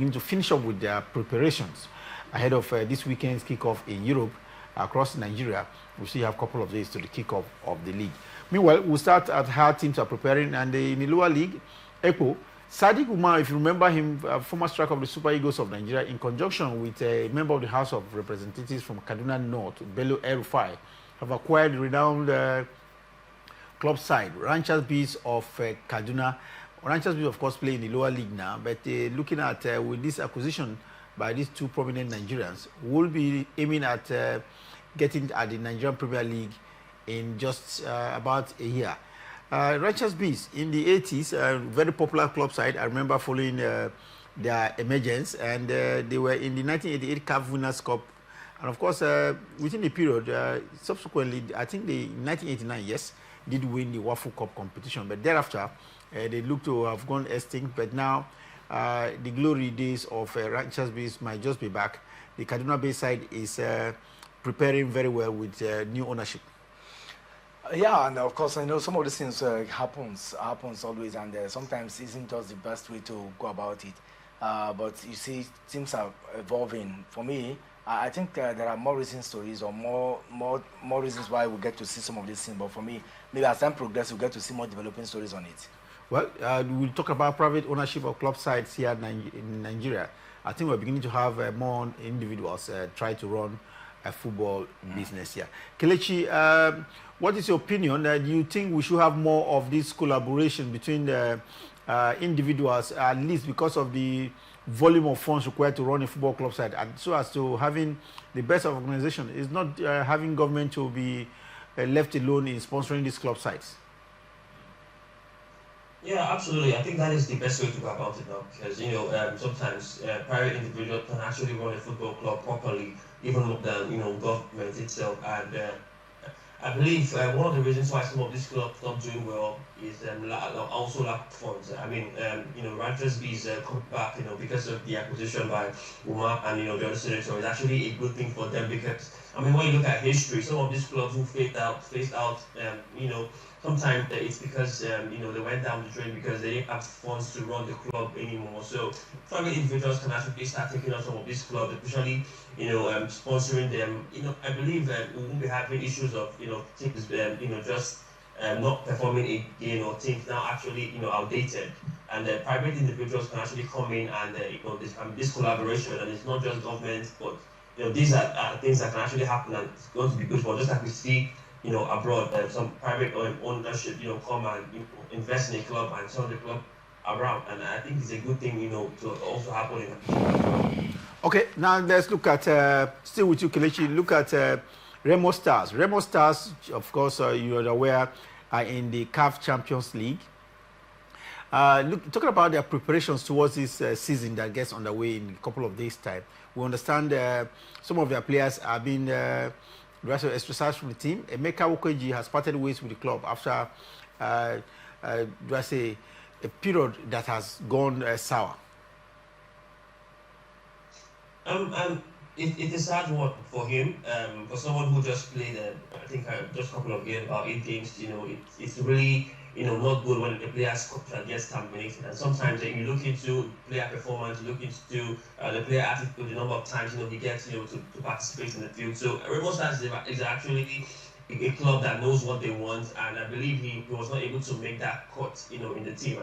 beginning to finish up with their preparations ahead of this weekend's kickoff in Europe across Nigeria. We still have a couple of days to the kickoff of the league. Meanwhile, we'll start at how teams are preparing, and in the lower league, ECHO, Sadiq Umar, if you remember him, former striker of the Super Eagles of Nigeria, in conjunction with a member of the House of Representatives from Kaduna North, Bello El-Rufai, have acquired renowned club side, Ranchers Bees of Kaduna. Ranchers Bees, of course, play in the lower league now, but looking at with this acquisition by these two prominent Nigerians, will be aiming at getting at the Nigerian Premier League in just about a year. Ranchers Bees in the 80s, very popular club side. I remember following their emergence, and they were in the 1988 CAF Winners' Cup. And of course, within the period, subsequently, I think in 1989, yes, did win the Waffle Cup competition. But thereafter, they look to have gone extinct. But now, the glory days of Ranchers Bees might just be back. The Kaduna Bay side is preparing very well with new ownership. Yeah, and of course, I know some of these things happens always, and sometimes isn't just the best way to go about it. But you see, things are evolving. For me, I think there are more recent stories or more reasons why we get to see some of these things. But for me, maybe as time progresses, we get to see more developing stories on it. Well, we'll talk about private ownership of club sites here in Nigeria. I think we're beginning to have more individuals try to run a football business here. Kelechi, what is your opinion? Do you think we should have more of this collaboration between the individuals, at least because of the volume of funds required to run a football club side, and so as to having the best of organization? Is not having government to be left alone in sponsoring these club sites? Yeah, absolutely. I think that is the best way to go about it now, because sometimes private individuals can actually run a football club properly, even with the government itself. And I believe one of the reasons why some of these clubs not doing well is also lack of funds. I mean, Ranchers Bees come back, because of the acquisition by Umar and the other senator. It's actually a good thing for them, because I mean, when you look at history, some of these clubs who phased out, sometimes it's because they went down the drain because they didn't have funds to run the club anymore. So private individuals can actually start taking on some of these clubs, especially sponsoring them. I believe we won't be having issues of teams just not performing again, or teams now actually outdated. And private individuals can actually come in and this collaboration, and it's not just government, but these are things that can actually happen, and it's going to be good for, just like we see abroad, some private ownership, come and invest in a club and turn the club around. And I think it's a good thing, to also happen in. Okay, now let's look at, still with you, Kelechi, look at Remo Stars. Remo Stars, of course, you are aware, are in the CAF Champions League. Talking about their preparations towards this season that gets underway in a couple of days' time, we understand some of their players have been exercised from the team. Emeka Wokeji has parted ways with the club after a period that has gone sour. It is a sad one for him. For someone who just played, I think just a couple of games, about 8 games. It's really not good when the player's contract gets terminated. And sometimes you look into player performance, look into the player attitude, the number of times he gets to participate in the field. So Remo Stars is actually a club that knows what they want, and I believe he was not able to make that cut in the team.